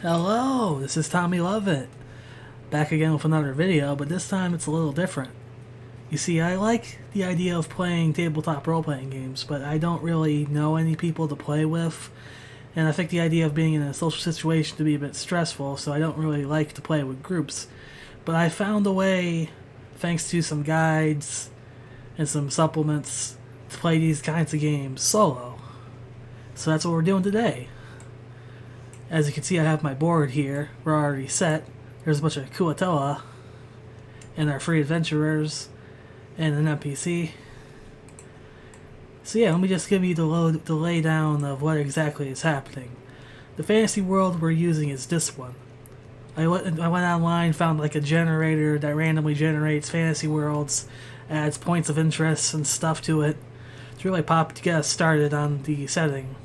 Hello, this is Tommy Lovett, back again with another video, but this time it's a little different. You see, I like the idea of playing tabletop role-playing games, but I don't really know any people to play with, and I think the idea of being in a social situation to be a bit stressful, so I don't really like to play with groups. But I found a way, thanks to some guides and some supplements, to play these kinds of games solo. So that's what we're doing today. As you can see, I have my board here. We're already set. There's a bunch of Kuatoa and our free adventurers and an NPC. So yeah, let me just give you the lay down of what exactly is happening. The fantasy world we're using is this one. I went online, found like a generator that randomly generates fantasy worlds, adds points of interest and stuff to it. It's really popped to get us started on the setting.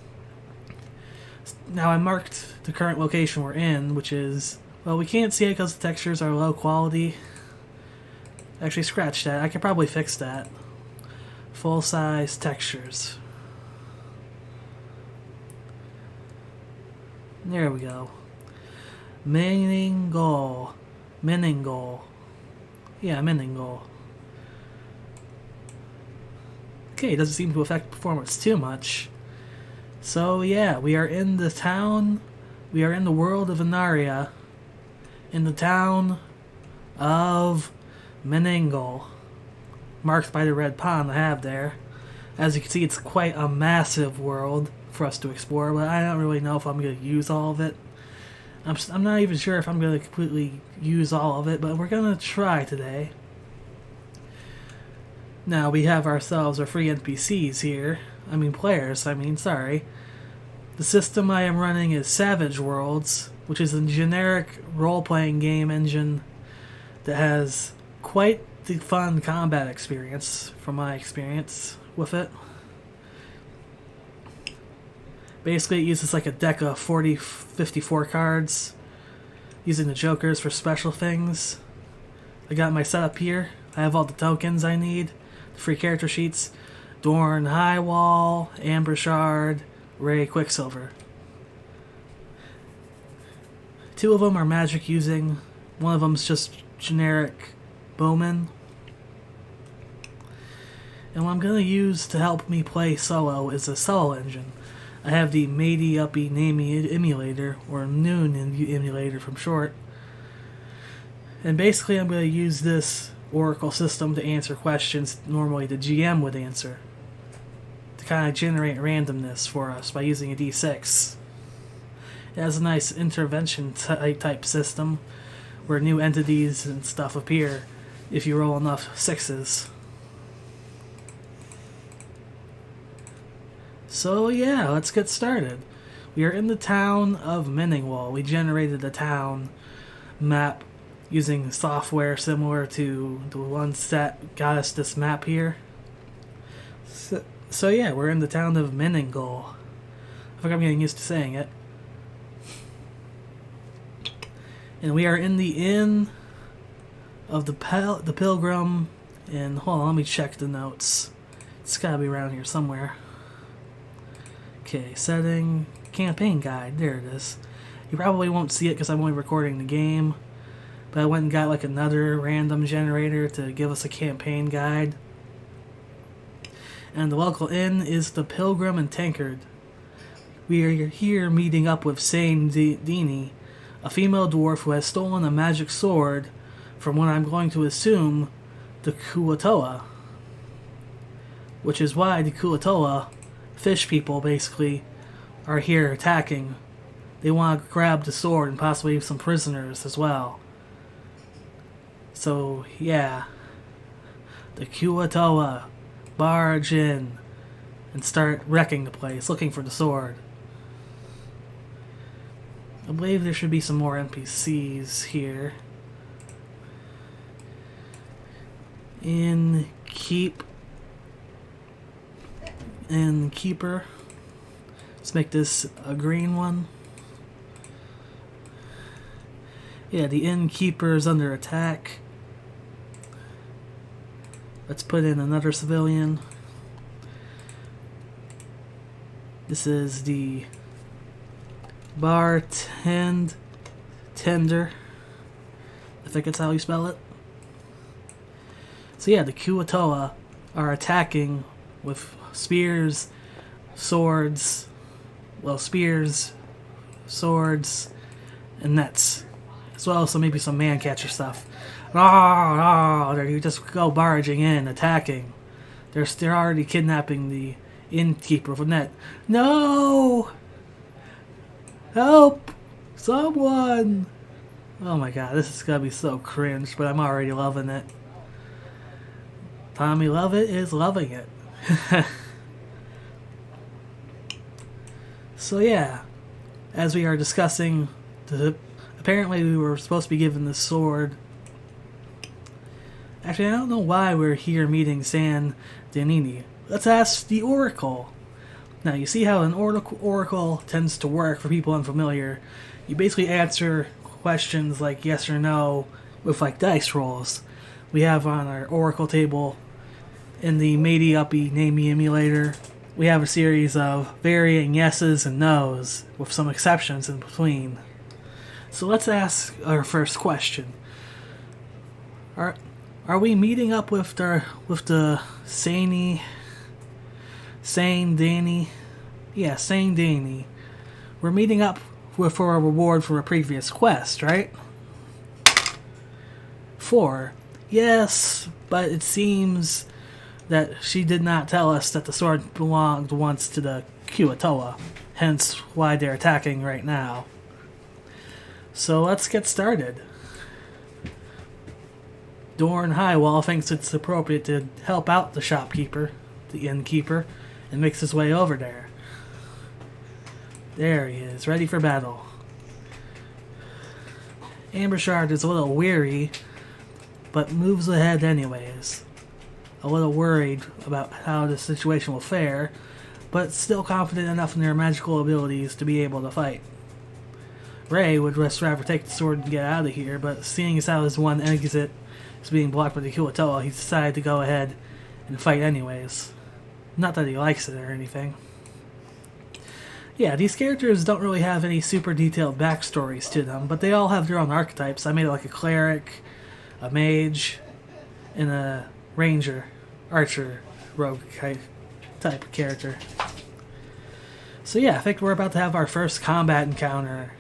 Now I marked the current location we're in, which is, well, we can't see it because the textures are low quality. Actually, scratch that. I could probably fix that. Full size textures. There we go. Meningol. Yeah, Meningol. Okay, it doesn't seem to affect performance too much. So yeah, we are in the town, we are in the world of Inaria, in the town of Meningol, marked by the red pond I have there. As you can see, it's quite a massive world for us to explore, but I don't really know if I'm going to use all of it. I'm not even sure if I'm going to completely use all of it, but we're going to try today. Now we have ourselves our free NPCs here. Sorry. The system I am running is Savage Worlds, which is a generic role-playing game engine that has quite the fun combat experience, from my experience with it. Basically, it uses like a deck of 54 cards, using the jokers for special things. I got my setup here. I have all the tokens I need, the free character sheets. Dorn Highwall, Amber Shard, Ray Quicksilver. 2 of them are magic using, one of them's just generic bowman. And what I'm going to use to help me play solo is a solo engine. I have the Matey Uppy Namey emulator, or Noon emulator from short. And basically I'm going to use this Oracle system to answer questions normally the GM would answer, to kind of generate randomness for us by using a D6. It has a nice intervention type system where new entities and stuff appear if you roll enough 6s. So yeah, let's get started. We are in the town of Meningol. We generated a town map using software similar to the ones that got us this map here. So yeah, we're in the town of Meningol. I think I'm getting used to saying it. And we are in the inn of the Pilgrim. And hold on, let me check the notes. It's gotta be around here somewhere. Okay, setting, campaign guide, there it is. You probably won't see it because I'm only recording the game. But I went and got like another random generator to give us a campaign guide. And the local inn is the Pilgrim and Tankard. We are here meeting up with Sane Dini, a female dwarf who has stolen a magic sword from what I'm going to assume the Kuatoa. Which is why the Kuatoa, fish people basically, are here attacking. They want to grab the sword and possibly some prisoners as well. So, yeah, the Kuatoa barge in and start wrecking the place, looking for the sword. I believe there should be some more NPCs here. Innkeeper. Let's make this a green one. Yeah, the innkeeper is under attack. Let's put in another civilian. This is the bartend Tender. I think that's how you spell it. So yeah, the Kuo-toa are attacking with spears, swords, spears, swords, and nets, as well as maybe some man catcher stuff. They just go barging in, attacking. They're already kidnapping the innkeeper of a net. No! Help! Someone! Oh my god, this is gonna be so cringe, but I'm already loving it. Tommy Lovett is loving it. So yeah, as we are discussing, apparently we were supposed to be given the sword. Actually, I don't know why we're here meeting San Danini. Let's ask the Oracle. Now, you see how an Oracle tends to work for people unfamiliar. You basically answer questions like yes or no with like dice rolls. We have on our Oracle table in the Matey Uppy Name Me Emulator, we have a series of varying yeses and nos with some exceptions in between. So let's ask our first question. Are we meeting up with the Sane Danny? Yeah, Sane Danny. We're meeting up for a reward for a previous quest, right? 4. Yes, but it seems that she did not tell us that the sword belonged once to the Kuo-toa, hence why they're attacking right now. So let's get started. Dorn Highwall thinks it's appropriate to help out the shopkeeper, the innkeeper, and makes his way over there. There he is, ready for battle. Ambershard is a little weary, but moves ahead anyways. A little worried about how the situation will fare, but still confident enough in their magical abilities to be able to fight. Ray would just rather take the sword and get out of here, but seeing as how his one exit is being blocked by the Kuo-toa, he decided to go ahead and fight anyways. Not that he likes it or anything. Yeah, these characters don't really have any super detailed backstories to them, but they all have their own archetypes. I made like a cleric, a mage, and a ranger, archer, rogue type of character. So yeah, I think we're about to have our first combat encounter.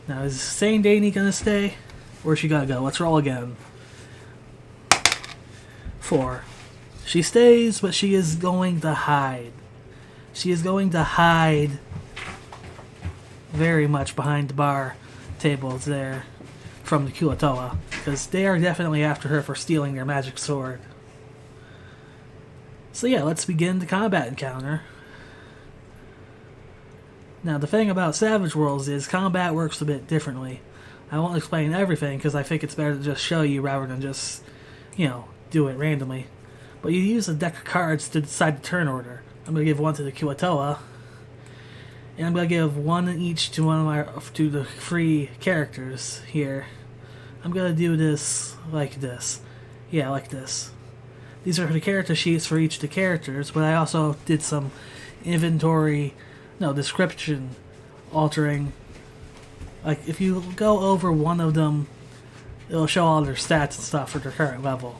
Now, is Sane Danny gonna stay? Where's she gotta go? Let's roll again. 4. She stays, but she is going to hide. She is going to hide very much behind the bar tables there from the Kuo-toa, because they are definitely after her for stealing their magic sword. So yeah, let's begin the combat encounter. Now, the thing about Savage Worlds is combat works a bit differently. I won't explain everything because I think it's better to just show you rather than just, do it randomly. But you use a deck of cards to decide the turn order. I'm going to give one to the Kuo-toa, and I'm going to give one each to to the free characters here. I'm going to do this like this. Yeah, like this. These are the character sheets for each of the characters, but I also did some description altering. Like, if you go over one of them, it'll show all their stats and stuff for their current level.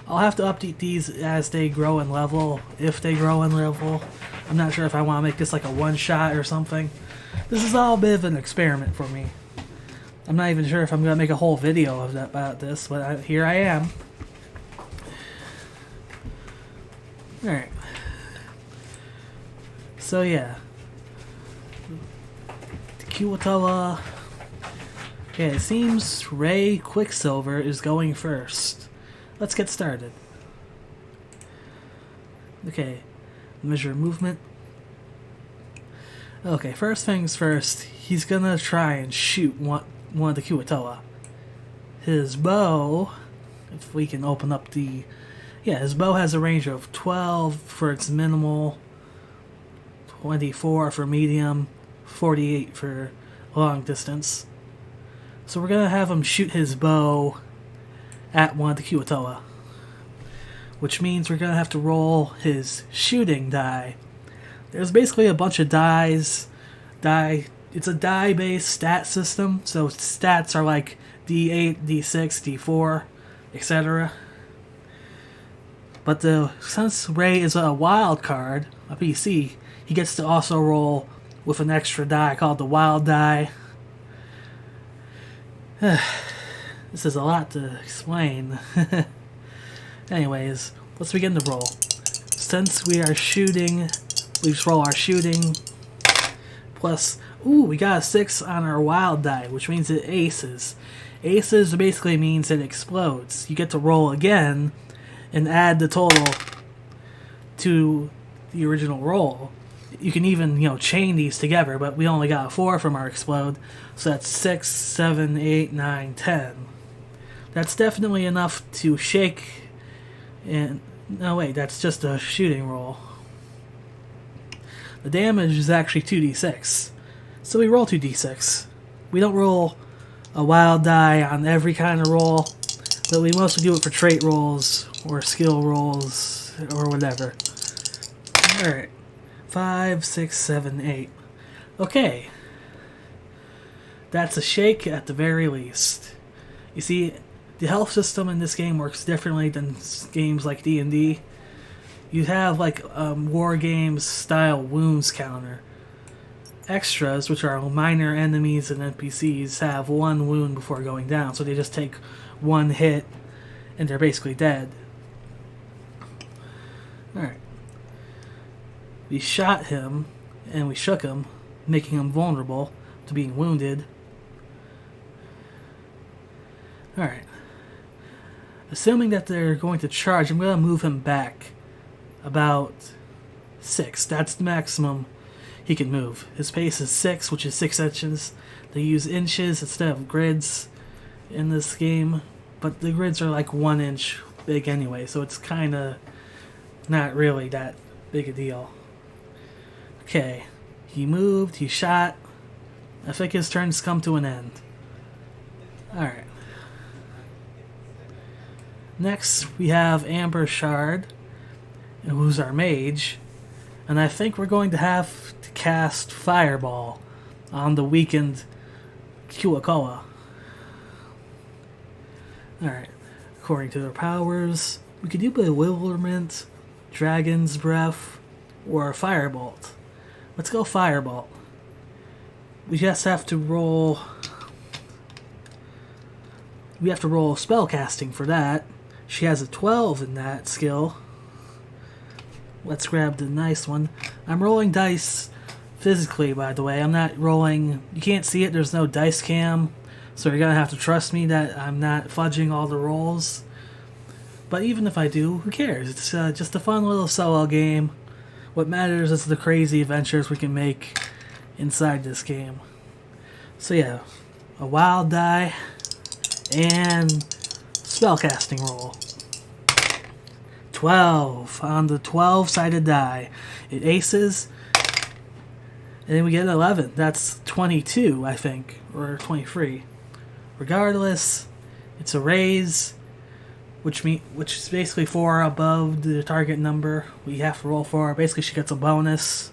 I'll have to update these as they grow in level, if they grow in level. I'm not sure if I want to make this like a one-shot or something. This is all a bit of an experiment for me. I'm not even sure if I'm going to make a whole video about this, but here I am. Alright. So yeah. The Kuo-toa. Okay, it seems Ray Quicksilver is going first. Let's get started. Okay, measure movement. Okay, first things first, he's gonna try and shoot one of the Kuo-toa. His bow, if we can open up the... Yeah, his bow has a range of 12 for its minimal, 24 for medium, 48 for long distance. So we're gonna have him shoot his bow at one of the Kuo-toa, which means we're gonna have to roll his shooting die. There's basically a bunch of die it's a die-based stat system, so stats are like D8, D6, D4, etc. But since Ray is a wild card, a PC, he gets to also roll with an extra die called the wild die. This is a lot to explain. Anyways, let's begin the roll. Since we are shooting, we just roll our shooting. Plus, we got a 6 on our wild die, which means it aces. Aces basically means it explodes. You get to roll again and add the total to the original roll. You can even, chain these together, but we only got 4 from our explode, so that's 6, 7, 8, 9, 10. That's definitely enough to shake, and no wait, that's just a shooting roll. The damage is actually 2d6, so we roll 2d6. We don't roll a wild die on every kind of roll, but we mostly do it for trait rolls, or skill rolls, or whatever. Alright. 5, 6, 7, 8. Okay. That's a shake at the very least. You see, the health system in this game works differently than games like D&D. You have like war games style wounds counter. Extras, which are minor enemies and NPCs, have 1 wound before going down, so they just take 1 hit and they're basically dead. Alright. We shot him, and we shook him, making him vulnerable to being wounded. Alright. Assuming that they're going to charge, I'm going to move him back about 6. That's the maximum he can move. His pace is 6, which is 6 inches. They use inches instead of grids in this game, but the grids are like 1 inch big anyway, so it's kind of not really that big a deal. Okay, he moved, he shot. I think his turn's come to an end. Alright. Next, we have Amber Shard, who's our mage. And I think we're going to have to cast Fireball on the weakened Kuakoa. Alright. According to their powers, we could do Bewilderment, Dragon's Breath, or Firebolt. Let's go Firebolt. We just have to roll... We have to roll spellcasting for that. She has a 12 in that skill. Let's grab the nice one. I'm rolling dice physically, by the way. I'm not rolling... You can't see it, there's no dice cam. So you're gonna have to trust me that I'm not fudging all the rolls. But even if I do, who cares? It's just a fun little solo game. What matters is the crazy adventures we can make inside this game. So yeah, a wild die and spellcasting roll. 12 on the 12-sided die. It aces, and then we get 11. That's 22, I think, or 23. Regardless, it's a raise, which is basically 4 above the target number. We have to roll 4. Basically, she gets a bonus.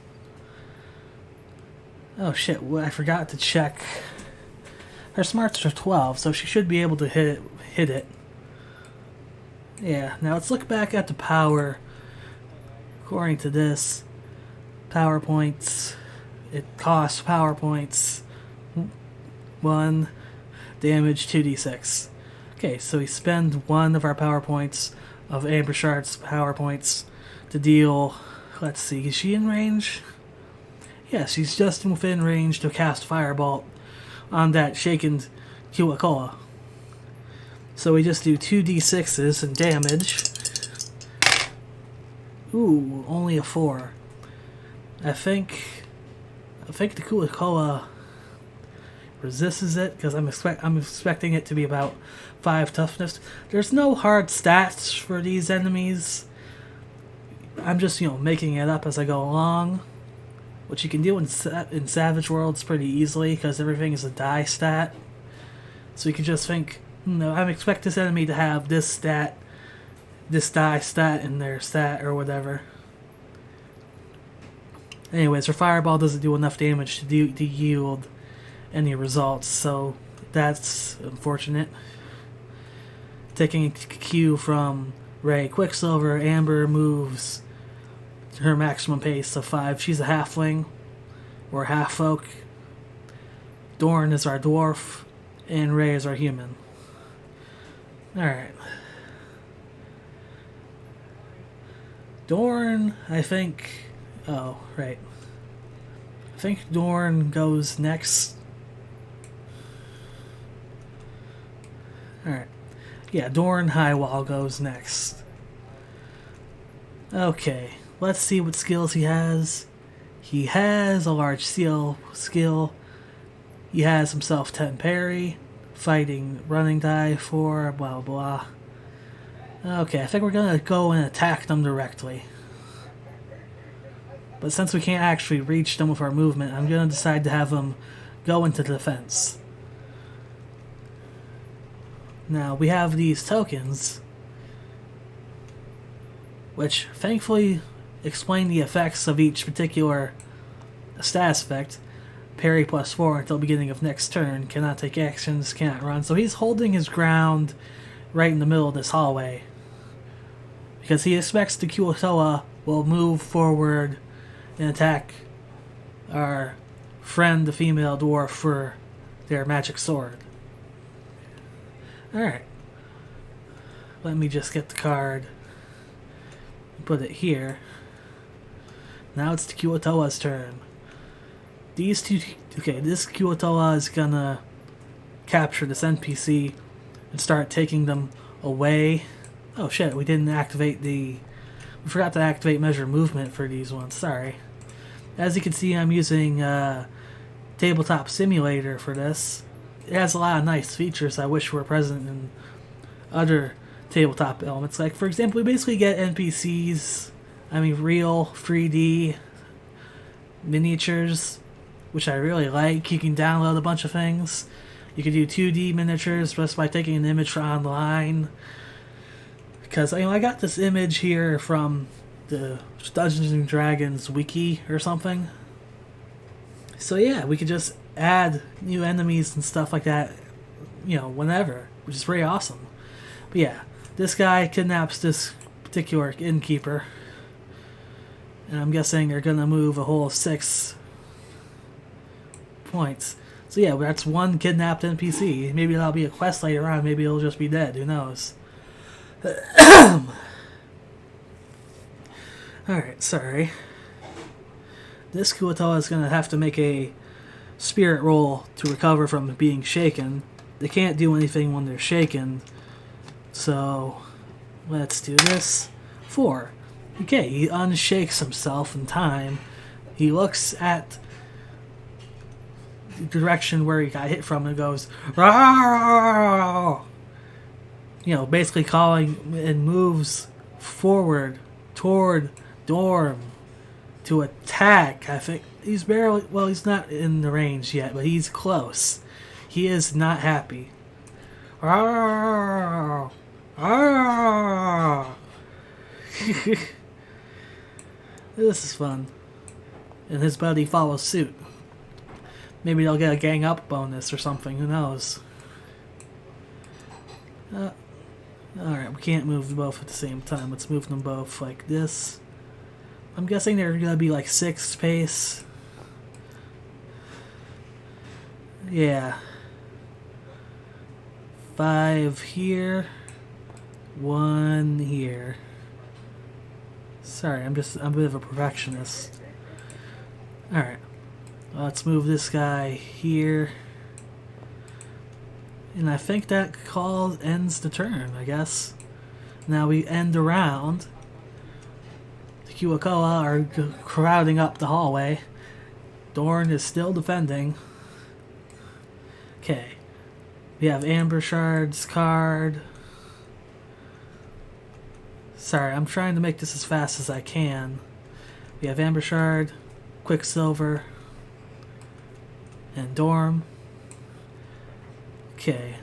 Oh shit! I forgot to check. Her smarts are 12, so she should be able to hit it. Yeah. Now let's look back at the power. According to this, power points. It costs power points 1, damage 2d6. Okay, so we spend 1 of our power points of Amber Shard's power points to deal. Let's see, is she in range? Yeah, she's just within range to cast Firebolt on that shaken Kuakoa. So we just do 2d6s in damage. Ooh, only a 4. I think the Kuakoa resists it because I'm expecting it to be about 5 toughness. There's no hard stats for these enemies. I'm just making it up as I go along, which you can do in Savage Worlds pretty easily because everything is a die stat. So you can just think, I expect this enemy to have this stat, this die stat in their stat or whatever. Anyways, her fireball doesn't do enough damage to yield any results, so that's unfortunate. Taking a cue from Ray Quicksilver, Amber moves her maximum pace of 5. She's a halfling, or half folk. Dorn is our dwarf, and Ray is our human. Alright. Dorn, I think... Oh, right. I think Dorn goes next. Alright. Yeah, Dorn Highwall goes next. Okay, let's see what skills he has. He has a large seal skill. He has himself 10 parry, fighting, running die 4, blah blah. Okay, I think we're gonna go and attack them directly. But since we can't actually reach them with our movement, I'm gonna decide to have them go into defense. Now, we have these tokens, which thankfully explain the effects of each particular status effect. Parry +4 until beginning of next turn, cannot take actions, cannot run. So he's holding his ground right in the middle of this hallway, because he expects the Kuo-toa will move forward and attack our friend, the female dwarf, for their magic sword. Alright. Let me just get the card and put it here. Now it's the Kuo-toa's turn. These two... Okay, this Kuo-toa is gonna capture this NPC and start taking them away. Oh shit, we didn't activate the... We forgot to activate measure movement for these ones, sorry. As you can see, I'm using Tabletop Simulator for this. It has a lot of nice features I wish were present in other tabletop elements. Like, for example, we basically get NPCs, real 3D miniatures, which I really like. You can download a bunch of things. You can do 2D miniatures just by taking an image from online. Because, I got this image here from the Dungeons & Dragons wiki or something. So yeah, we could just add new enemies and stuff like that, whenever, which is pretty awesome. But yeah, this guy kidnaps this particular innkeeper, and I'm guessing they're gonna move a whole 6 points. So yeah, that's one kidnapped NPC. Maybe that'll be a quest later on. Maybe it'll just be dead. Who knows? Alright, sorry. This Kuo-toa is going to have to make a spirit roll to recover from being shaken. They can't do anything when they're shaken. So, let's do this. 4. Okay, he unshakes himself in time. He looks at the direction where he got hit from and goes, "Rawr!" Basically calling, and moves forward toward Dorm to attack. I think he's barely... Well, he's not in the range yet, but he's close. He is not happy. Rawr! Rawr! This is fun. And his buddy follows suit. Maybe they'll get a gang up bonus or something, who knows. Alright, we can't move both at the same time. Let's move them both like this. I'm guessing they're gonna be like 6 pace. Yeah. 5 here. 1 here. Sorry, I'm a bit of a perfectionist. Alright. Let's move this guy here. And I think that call ends the turn, I guess. Now we end the round. The Kuo-toa are crowding up the hallway. Dorn is still defending. Okay. We have Amber Shard's card. Sorry, I'm trying to make this as fast as I can. We have Amber Shard, Quicksilver, and Dorm. Okay.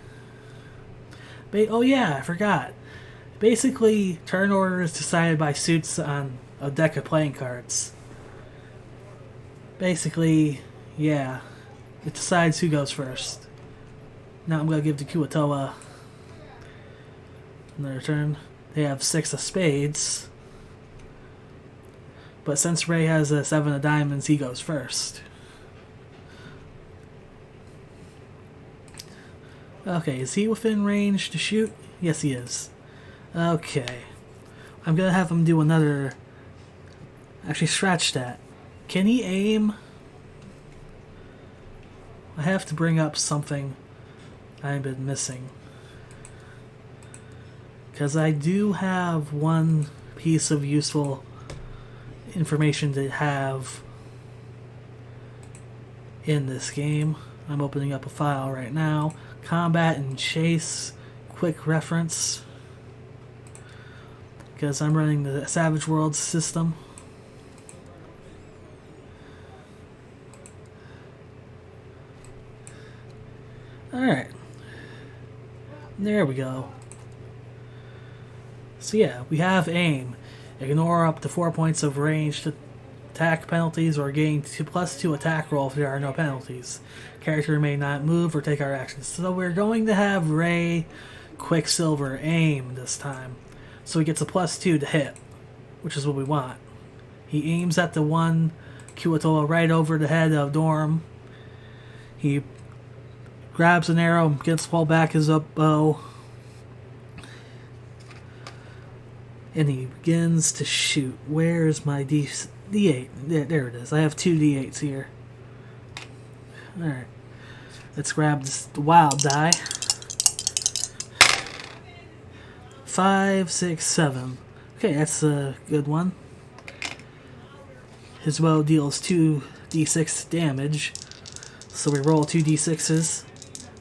Oh yeah, I forgot. Basically, turn order is decided by suits on a deck of playing cards. basically, yeah, it decides who goes first. Now I'm going to give the Kuatoa another turn. They have 6 of spades. But since Ray has a 7 of diamonds, he goes first. Okay, is he within range to shoot? Yes, he is. Okay. I'm going to have him do another... Actually, scratch that. Can he aim? I have to bring up something I've been missing. Because I do have one piece of useful information to have in this game. I'm opening up a file right now. Combat and chase, quick reference. Because I'm running the Savage Worlds system. Alright. There we go. So yeah, we have aim. Ignore up to 4 points of ranged attack penalties or gain +2 attack roll if there are no penalties. Character may not move or take our actions. So we're going to have Ray Quicksilver aim this time. So he gets a +2 to hit, which is what we want. He aims at the one Kuatoa right over the head of Dorm. He grabs an arrow, gets pulled back his bow, and he begins to shoot. Where's my D8? There it is. I have 2 D8s here. Alright. Let's grab the wild die. 5, 6, 7. Okay, that's a good one. His bow deals 2d6 damage. So we roll 2d6s.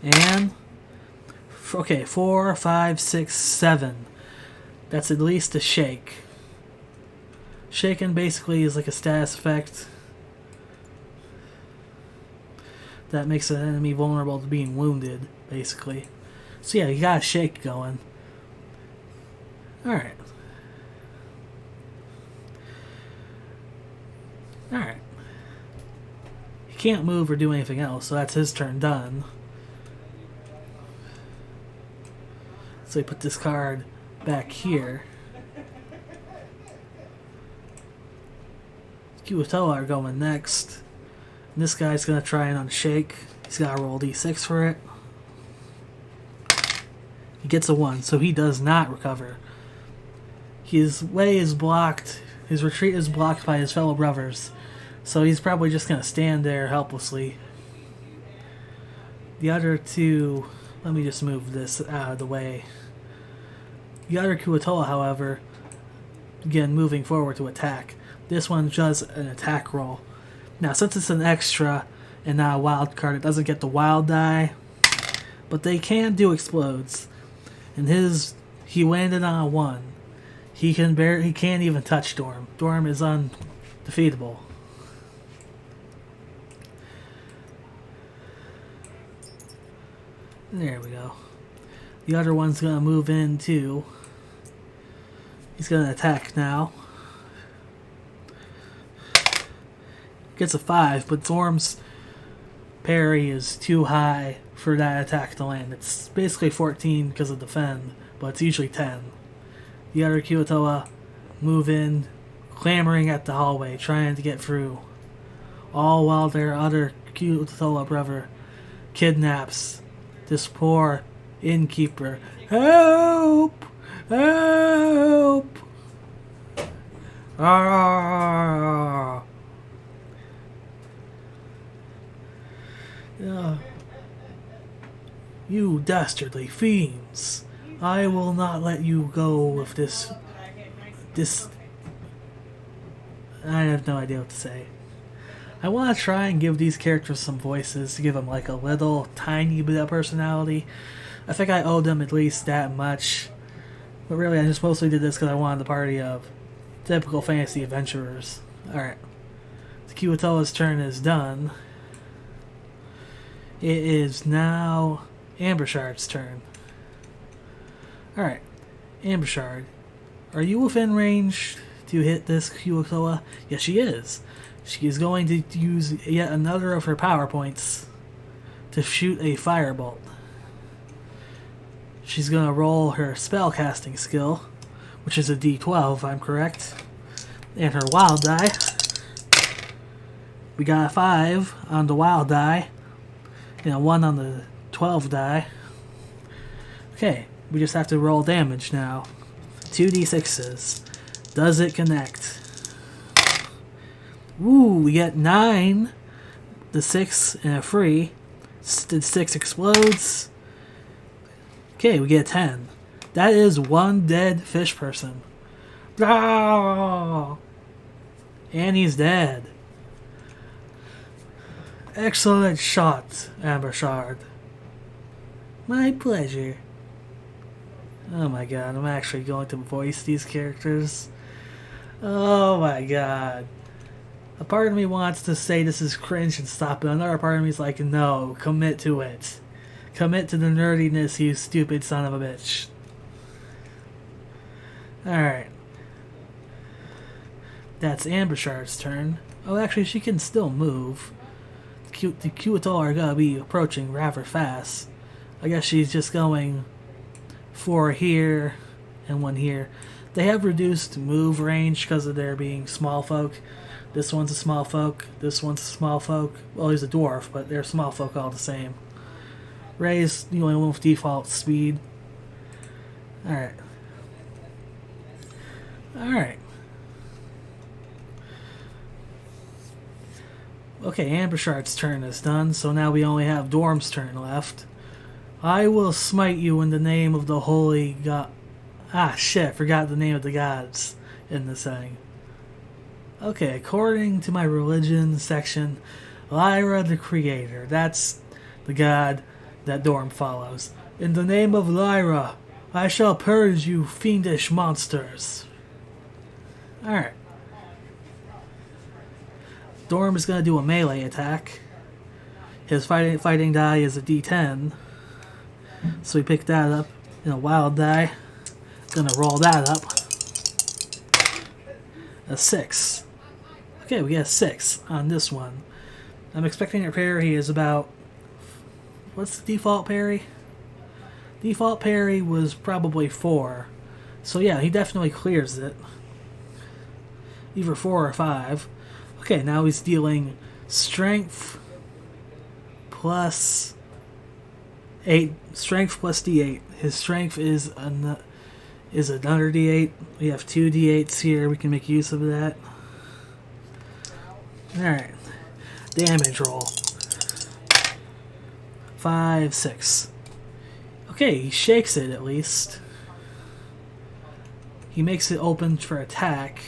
And... okay, 4, 5, 6, 7. That's at least a shake. Shaken basically is like a status effect that makes an enemy vulnerable to being wounded, basically. So yeah, you got a shake going. Alright. Alright. He can't move or do anything else, so that's his turn done. So we put this card back here. Kuatoa are going next. And this guy's going to try and unshake. He's got to roll d6 for it. He gets a 1, so he does not recover. His way is blocked. His retreat is blocked by his fellow brothers. So he's probably just going to stand there helplessly. The other two... let me just move this out of the way. The other Kuatoa, however, again, moving forward to attack. This one does an attack roll. Now, since it's an extra and not a wild card, it doesn't get the wild die. But they can do explodes. And he landed on a 1. He can't even touch Dorm. Dorm is undefeatable. There we go. The other one's gonna move in too. He's gonna attack now. Gets a 5, but Dorm's parry is too high for that attack to land. It's basically 14 because of defend, but it's usually 10. The other Kuatoa move in, clamoring at the hallway, trying to get through. All while their other Kuatoa brother kidnaps this poor innkeeper. Help! Help! Ah! You dastardly fiends! I will not let you go with this... I have no idea what to say. I want to try and give these characters some voices to give them like a little tiny bit of personality. I think I owe them at least that much. But really, I just mostly did this because I wanted the party of typical fantasy adventurers. Alright. The Kuatoa's turn is done. It is now Ambershard's turn. Alright. Ambershard, are you within range to hit this Kuatoa? Yes, she is. She is going to use yet another of her power points to shoot a firebolt. She's going to roll her spellcasting skill, which is a d12 if I'm correct, and her wild die. We got a 5 on the wild die, and a 1 on the 12 die. Okay, we just have to roll damage now. 2d6s. Does it connect? Ooh, we get 9. The 6 and a free. The 6 explodes. Okay, we get 10. That is one dead fish person. Ah! And he's dead. Excellent shot, Ambershard. My pleasure. Oh my god, I'm actually going to voice these characters. Oh my god. A part of me wants to say this is cringe and stop it. Another part of me is like, no, commit to it. Commit to the nerdiness, you stupid son of a bitch. Alright. That's Ambershard's turn. Oh, actually, she can still move. The Kuatal are gonna be approaching rather fast. I guess she's just going 4 here and 1 here. They have reduced move range because of their being small folk. This one's a small folk. This one's a small folk. Well, he's a dwarf, but they're small folk all the same. Ray's the only one with default speed. Alright. Alright. Okay, Ambershard's turn is done, so now we only have Dorm's turn left. I will smite you in the name of the holy god. Ah, shit, forgot the name of the gods in this thing. Okay, according to my religion section, Lyra the Creator. That's the god that Dorm follows. In the name of Lyra, I shall purge you fiendish monsters. Alright. Dorm is going to do a melee attack. His fighting die is a d10. So we pick that up in a wild die. Gonna roll that up. A 6. Okay, we get a 6 on this one. I'm expecting our parry is about... What's the default parry? Default parry was probably 4. So yeah, he definitely clears it. Either 4 or 5. Okay, now he's dealing strength plus 8. Strength plus d8. His strength is another d8. We have 2 d8s here. We can make use of that. Alright. Damage roll. 5, 6. Okay, he shakes it at least. He makes it open for attack.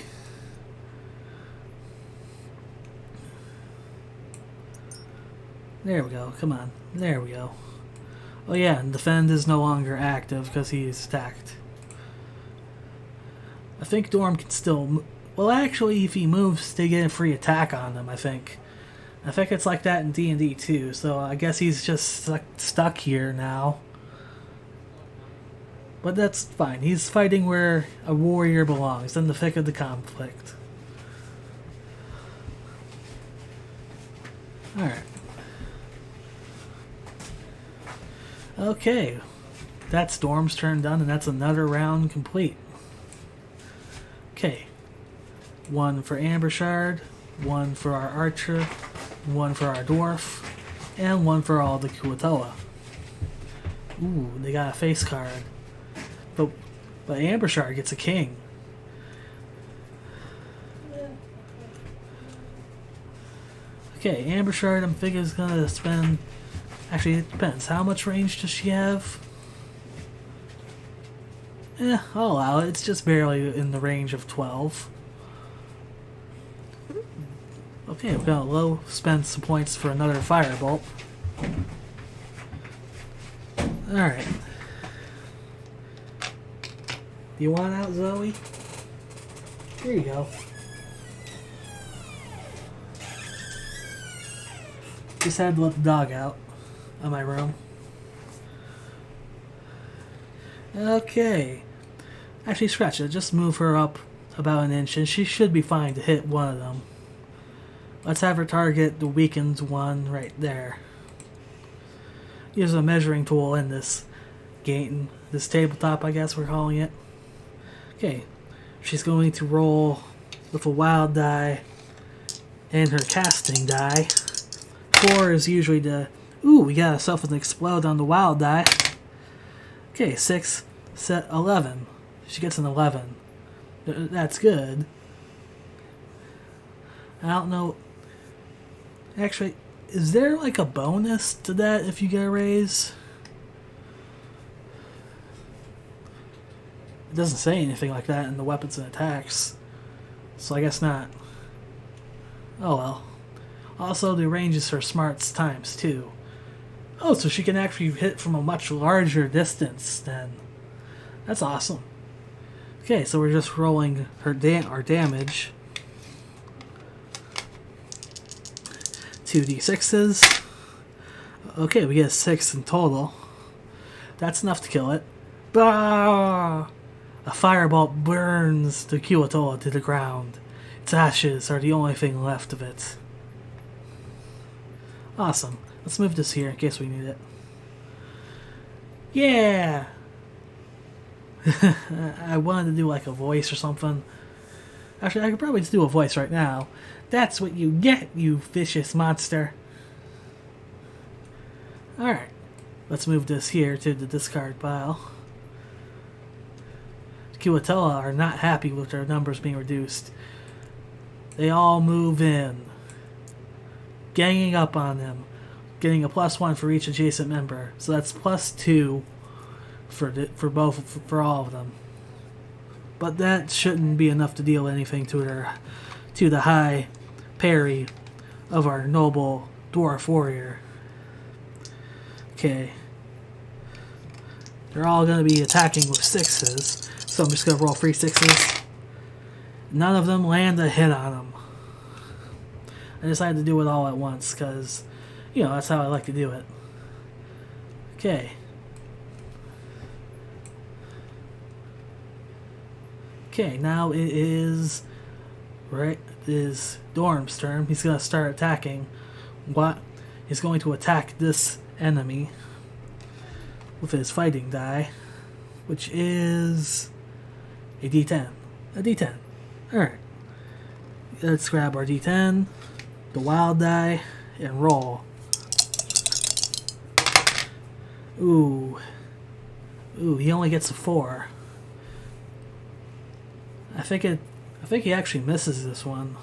There we go. Come on. There we go. Oh yeah, and defend is no longer active because he's stacked. I think Dorm can still... Well, actually, if he moves, they get a free attack on him, I think. I think it's like that in D&D too, so I guess he's just stuck here now. But that's fine. He's fighting where a warrior belongs, in the thick of the conflict. Alright. Okay. That's Storm's turn done, and that's another round complete. Okay. 1 for Ambershard, 1 for our archer, 1 for our dwarf, and 1 for all the Kuatoa. Ooh, they got a face card. But Ambershard gets a king. Okay, Ambershard, I'm thinking is gonna spend... Actually, it depends. How much range does she have? I'll allow it. It's just barely in the range of 12. Okay, we're gonna low spend some points for another firebolt. Alright. Do you want out, Zoe? Here you go. Just had to let the dog out of my room. Okay. Actually, scratch it. Just move her up about an inch and she should be fine to hit one of them. Let's have her target the weakened one right there. Use a measuring tool in this game, this tabletop, I guess we're calling it. Okay, she's going to roll with a wild die and her casting die. 4 is usually the... Ooh, we got ourselves an explode on the wild die. Okay, 6, set 11. She gets an 11. That's good. I don't know. Actually, is there like a bonus to that if you get a raise? It doesn't say anything like that in the weapons and attacks, so I guess not. Oh well. Also, the range is her smarts times 2. Oh, so she can actually hit from a much larger distance then. That's awesome. Okay, so we're just rolling our damage. 2d6s. Okay, we get 6 in total. That's enough to kill it. Bah! A firebolt burns the Kuo-toa to the ground. Its ashes are the only thing left of it. Awesome. Let's move this here in case we need it. Yeah! I wanted to do like a voice or something. Actually, I could probably just do a voice right now. That's what you get, you vicious monster. Alright. Let's move this here to the discard pile. Kuo-toa are not happy with their numbers being reduced. They all move in, ganging up on them, getting a +1 for each adjacent member. So that's +2 for all of them. But that shouldn't be enough to deal anything to the high parry of our noble dwarf warrior. Okay. They're all going to be attacking with 6s, so I'm just going to roll 3 6s. None of them land a hit on them. I decided to do it all at once because, you know, that's how I like to do it. Okay. Okay, now it is Dorm's turn. He's going to start attacking. He's going to attack this enemy with his fighting die, which is a d10. A d10. Alright. Let's grab our d10, the wild die, and roll. Ooh. Ooh, he only gets a 4. I think he actually misses this one.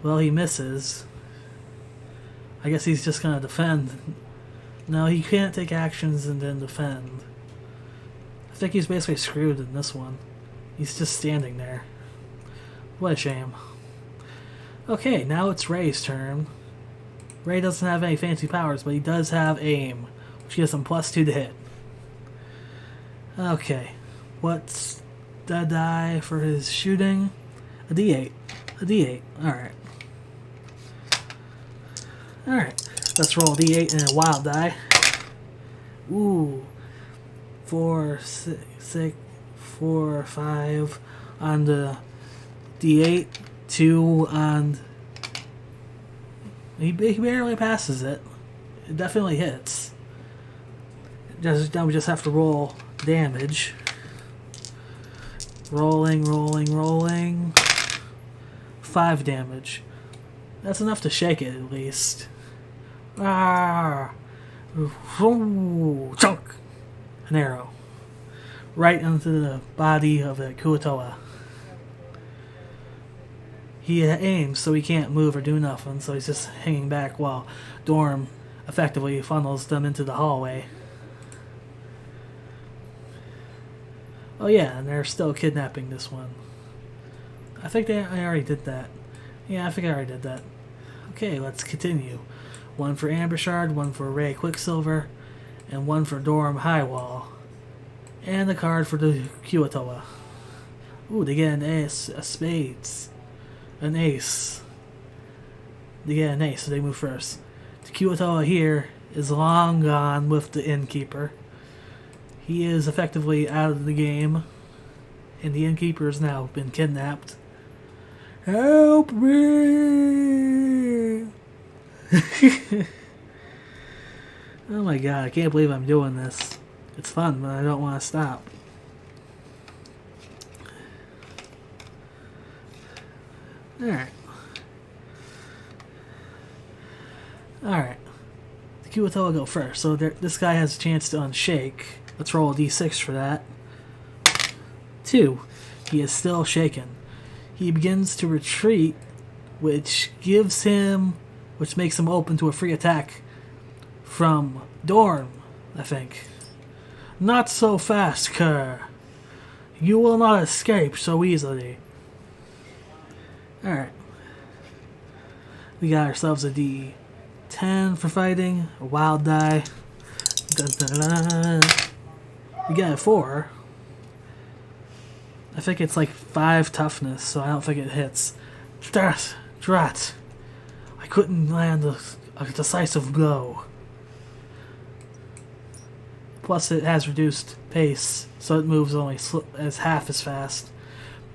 Well, he misses. I guess he's just gonna defend. No, he can't take actions and then defend. I think he's basically screwed in this one. He's just standing there. What a shame. Okay, now it's Ray's turn. Ray doesn't have any fancy powers, but he does have aim, which gives him +2 to hit. Okay, what's the die for his shooting? A d8. A d8. Alright. Alright. Let's roll a d8 and a wild die. Ooh. 4, 6, 4, 5 on the d8. 2 on... He barely passes it. It definitely hits. Now we just have to roll damage. Rolling, rolling, rolling. 5 damage. That's enough to shake it, at least. Ah! Ooh, chunk! An arrow. Right into the body of the Kuo-toa. He aims, so he can't move or do nothing, so he's just hanging back while Dorm effectively funnels them into the hallway. Oh yeah, and they're still kidnapping this one. I think I already did that. Yeah, I think I already did that. Okay, let's continue. 1 for Ambershard, 1 for Ray Quicksilver, and 1 for Dorm Highwall. And a card for the Kuo-toa. Ooh, they get an ace, a spades. An ace. They get an ace, so they move first. The Kuo-toa here is long gone with the innkeeper. He is effectively out of the game, and the innkeeper has now been kidnapped. Help me! Oh my god, I can't believe I'm doing this. It's fun, but I don't want to stop. Alright. Alright. The Kiwito will go first, so this guy has a chance to unshake. Let's roll a d6 for that. 2. He is still shaken. He begins to retreat, which makes him open to a free attack from Dorm, I think. Not so fast, Kerr. You will not escape so easily. Alright. We got ourselves a D10 for fighting, a wild die. Dun, dun, dun. We got a 4. I think it's like 5 toughness, so I don't think it hits. Drat. I couldn't land a decisive blow. Plus it has reduced pace, so it moves only as half as fast.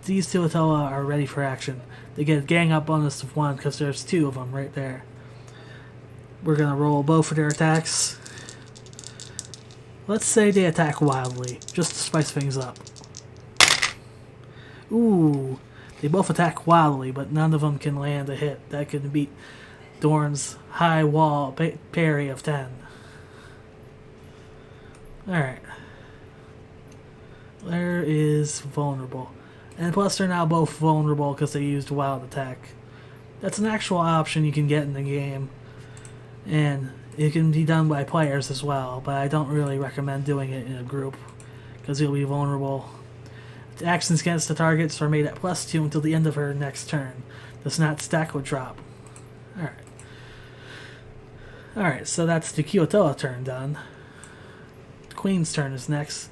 These Tilatoa are ready for action. They get a gang up bonus of 1 because there's 2 of them right there. We're going to roll both of their attacks. Let's say they attack wildly, just to spice things up. Ooh, they both attack wildly, but none of them can land a hit. That could beat Dorn's high wall parry of 10. Alright. There is vulnerable. And plus they're now both vulnerable because they used wild attack. That's an actual option you can get in the game. And it can be done by players as well, but I don't really recommend doing it in a group because you'll be vulnerable. The actions against the targets are made at +2 until the end of her next turn. Does not stack or drop. Alright. Alright, so that's the Kyotoa turn done. The Queen's turn is next.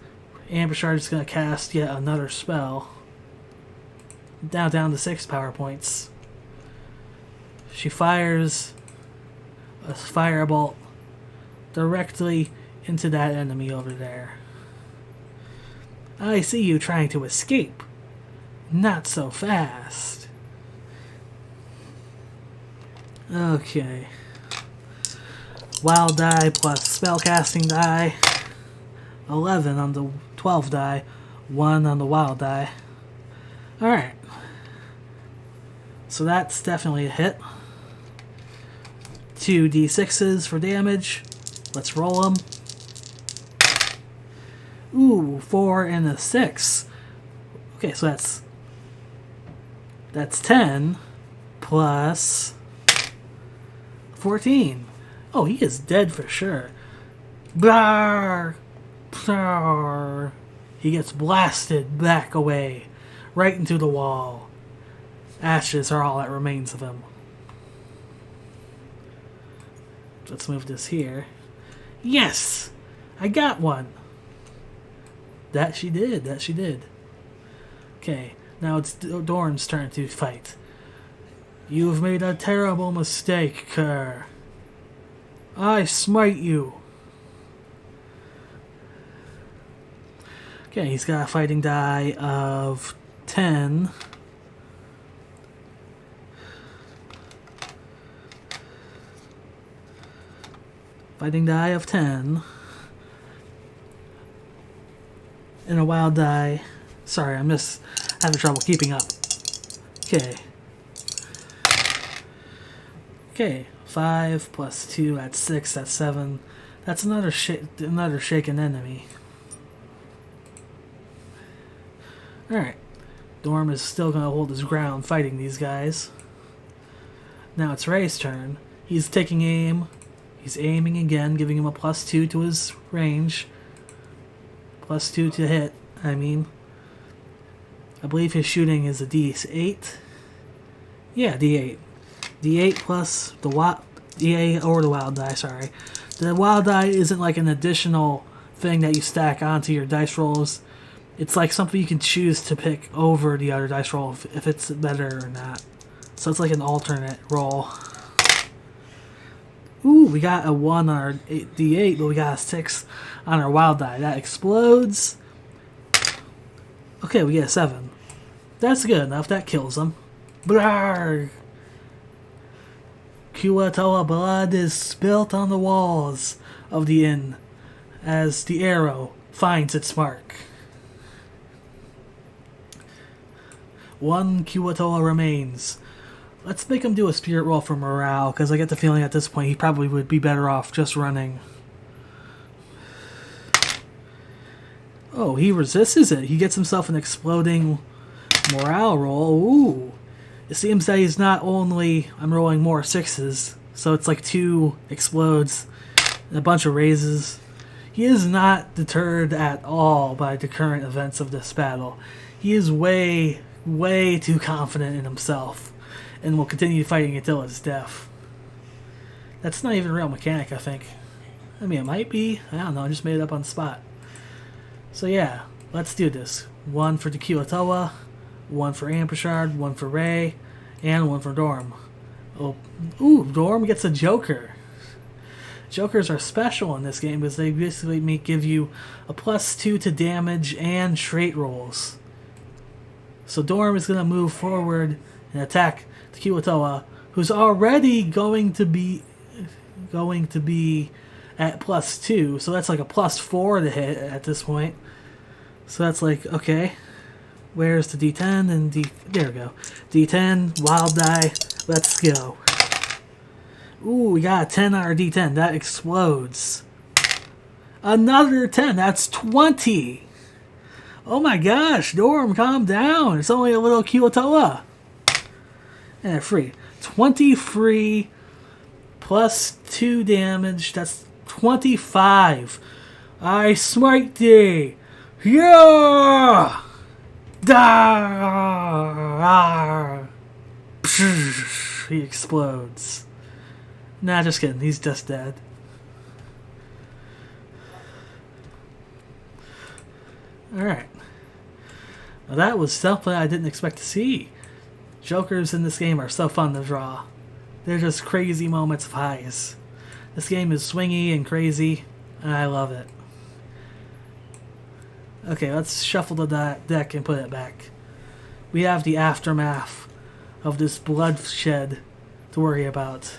Ambershard is going to cast yet another spell. Now down to 6 power points. She fires a firebolt directly into that enemy over there. I see you trying to escape. Not so fast. Okay. Wild die plus spellcasting die. 11 on the 12 die. 1 on the wild die. Alright. So that's definitely a hit. 2 d6s for damage. Let's roll them. Ooh, 4 and a 6. Okay, so that's 10 plus 14. Oh, he is dead for sure. Blar! Blar! He gets blasted back away, right into the wall. Ashes are all that remains of him. Let's move this here. Yes! I got one! That she did, that she did. Okay, now it's Dorn's turn to fight. You've made a terrible mistake, Kerr. I smite you. Okay, he's got a fighting die of 10. Fighting die of 10. And a wild die. Sorry, I'm just having trouble keeping up. Okay. Okay, 5 plus 2, that's 6, that's 7. That's another shaken enemy. Alright. Dorm is still going to hold his ground fighting these guys. Now it's Ray's turn. He's taking aim. He's aiming again, giving him a +2 to his range. +2 to hit, I mean. I believe his shooting is a D8. Yeah, D8. D8 plus the D8 or the wild die, sorry. The wild die isn't like an additional thing that you stack onto your dice rolls. It's like something you can choose to pick over the other dice roll if it's better or not. So it's like an alternate roll. Ooh, we got a 1 on our D8, but we got a 6 on our wild die. That explodes. Okay, we get a 7. That's good enough. That kills them. Blarg! Kuatoa blood is spilt on the walls of the inn as the arrow finds its mark. One Kuatoa remains. Let's make him do a spirit roll for morale, because I get the feeling at this point he probably would be better off just running. Oh, he resists it. He gets himself an exploding morale roll. Ooh. It seems that he's not only... I'm rolling more sixes, so it's like 2 explodes and a bunch of raises. He is not deterred at all by the current events of this battle. He is way, way too confident in himself and will continue fighting until his death. That's not even a real mechanic, I think. I mean, it might be. I don't know. I just made it up on the spot. So yeah, let's do this. 1 for the Kuatoa, 1 for Ampershard, 1 for Ray, and 1 for Dorm. Oh, ooh, Dorm gets a Joker. Jokers are special in this game because they basically give you a +2 to damage and trait rolls. So Dorm is going to move forward and attack the Kuatoa, who's already going to be at +2, so that's like a +4 to hit at this point. So that's like, okay, where's the D10 and there we go. D10, wild die, let's go. Ooh, we got a 10 on our D10, that explodes. Another 10, that's 20. Oh my gosh, Dorm, calm down. It's only a little Kuatoa. And free. 20 free, +2 damage, that's 25. I smite thee. Yeah! Da! He explodes. Nah, just kidding. He's just dead. Alright. Well, that was something I didn't expect to see. Jokers in this game are so fun to draw. They're just crazy moments of highs. This game is swingy and crazy, and I love it. Okay, let's shuffle the deck and put it back. We have the aftermath of this bloodshed to worry about.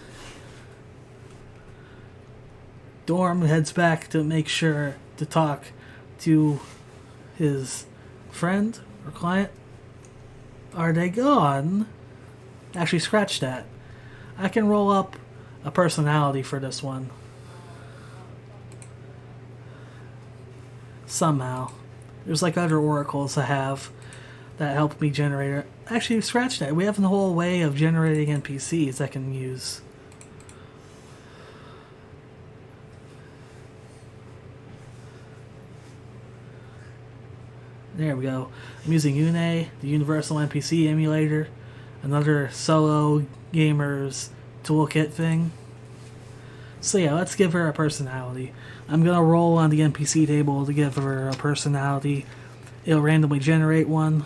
Dorm heads back to make sure to talk to his friend or client. Are they gone? Actually, scratch that. I can roll up a personality for this one. Somehow. There's like other oracles I have that help me generate it. Actually, scratch that. We have a whole way of generating NPCs I can use. There we go. I'm using Une, the Universal NPC emulator, another solo gamers toolkit thing. So yeah, let's give her a personality. I'm going to roll on the NPC table to give her a personality. It'll randomly generate one.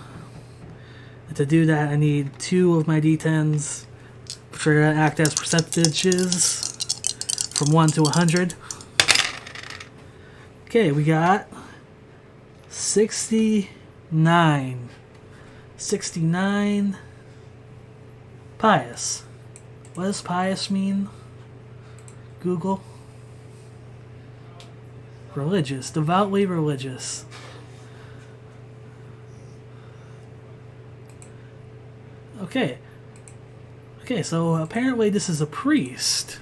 And to do that, I need 2 of my D10s, which are going to act as percentages from 1 to 100. Okay, we got 69. 69. Pious. What does pious mean? Google. Religious. Devoutly religious. Okay. Okay, so apparently this is a priest.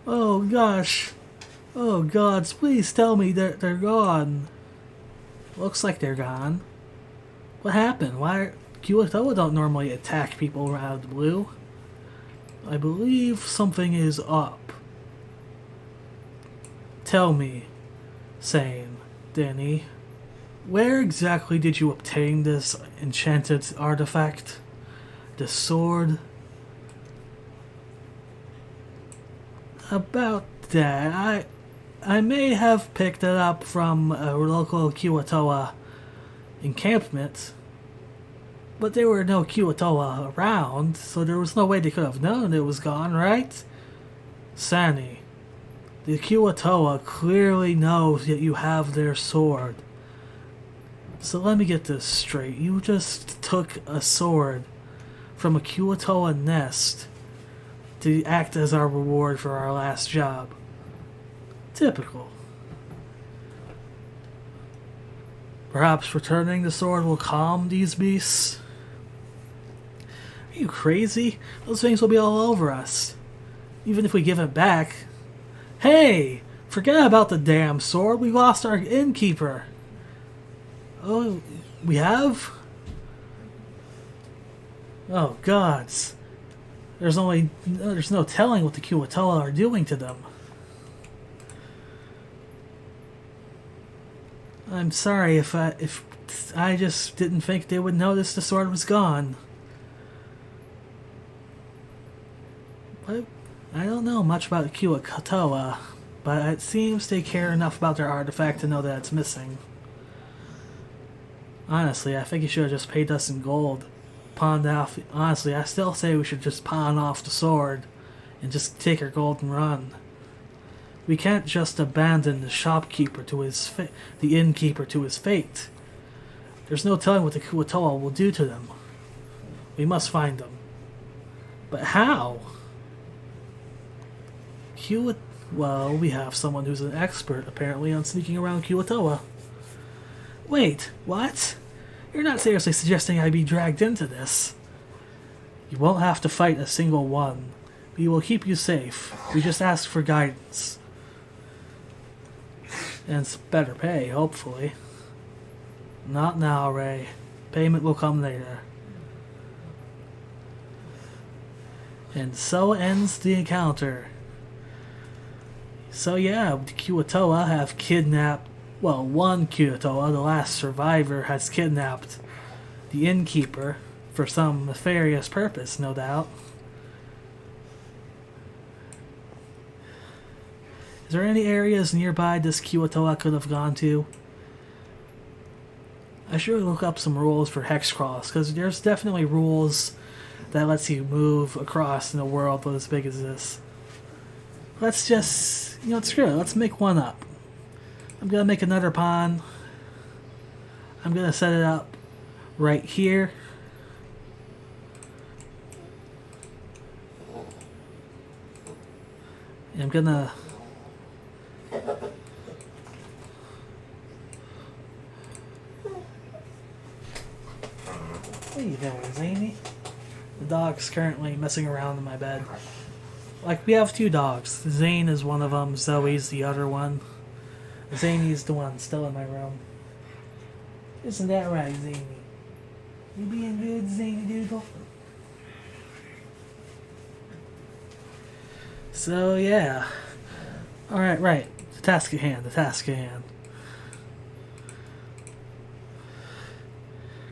Oh gosh. Oh gods, please tell me that they're gone. Looks like they're gone. What happened? Why? Kuatoa don't normally attack people out of the blue. I believe something is up. Tell me, Sane, Danny, where exactly did you obtain this enchanted artifact? The sword? About that, I may have picked it up from a local Kuatoa encampment, but there were no Kuatoa around, so there was no way they could have known it was gone, right? Sani, the Kuatoa clearly knows that you have their sword. So let me get this straight. You just took a sword from a Kuatoa nest to act as our reward for our last job. Typical. Perhaps returning the sword will calm these beasts? Are you crazy? Those things will be all over us. Even if we give it back. Hey! Forget about the damn sword. We lost our innkeeper. Oh, we have? Oh, gods. There's no telling what the Kuatoa are doing to them. I'm sorry if I just didn't think they would notice the sword was gone. But I don't know much about Kuatoa, but it seems they care enough about their artifact to know that it's missing. Honestly, I think you should have just paid us in gold. Pawned off. Honestly, I still say we should just pawn off the sword and just take our gold and run. We can't just abandon the shopkeeper to the innkeeper to his fate. There's no telling what the Kuatoa will do to them. We must find them. But how? Well, we have someone who's an expert, apparently, on sneaking around Kuatoa. Wait, what? You're not seriously suggesting I be dragged into this? You won't have to fight a single one. We will keep you safe. We just ask for guidance. And it's better pay, hopefully. Not now, Ray. Payment will come later. And so ends the encounter. So yeah, the Kuatoa have kidnapped... Well, one Kuatoa, the last survivor, has kidnapped the innkeeper for some nefarious purpose, no doubt. Is there any areas nearby this Kuatoa could have gone to? I should look up some rules for Hexcross, because there's definitely rules that lets you move across in a world as big as this. Let's just, screw it. Let's make one up. I'm going to make another pawn. I'm going to set it up right here. And I'm going to... What are you doing, Zany? The dog's currently messing around in my bed. Like, we have two dogs. Zane is one of them, Zoe's the other one. Zane's the one still in my room. Isn't that right, Zany? You being good, Zany Doodle? So, yeah. Alright, right. The task at hand,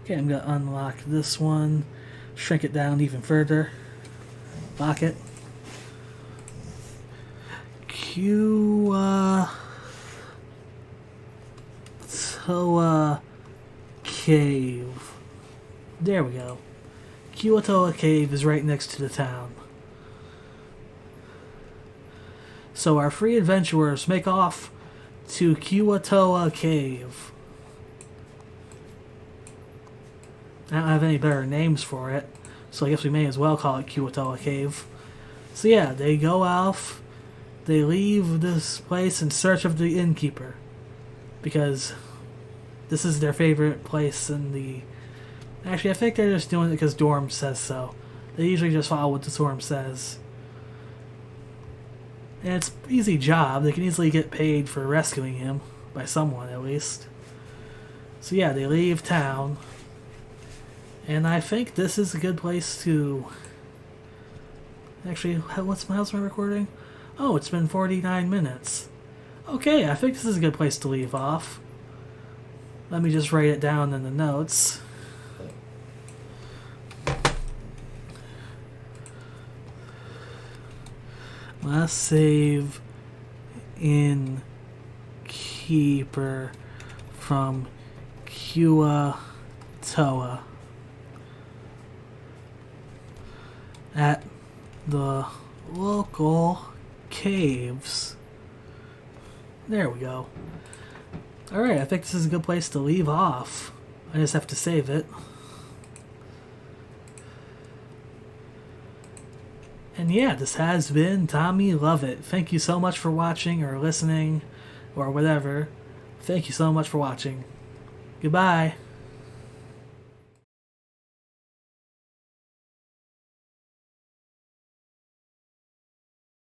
Okay, I'm going to unlock this one. Shrink it down even further. Lock it. Kuatoa Cave. There we go. Kuatoa Cave is right next to the town. So our free adventurers make off to Kuatoa Cave. I don't have any better names for it, so I guess we may as well call it Kuatoa Cave. So yeah, they go off, they leave this place in search of the innkeeper, because this is their favorite place in the... Actually, I think they're just doing it because Dorm says so. They usually just follow what the Dorm says. And it's an easy job. They can easily get paid for rescuing him, by someone at least. So yeah, they leave town. And I think this is a good place to... Actually, how's my recording? Oh, it's been 49 minutes. Okay, I think this is a good place to leave off. Let me just write it down in the notes. Last save in Keeper from Kuatoa at the local caves. There we go. Alright, I think this is a good place to leave off. I just have to save it. And yeah, this has been Tommy Lovett. Thank you so much for watching or listening or whatever. Thank you so much for watching. Goodbye.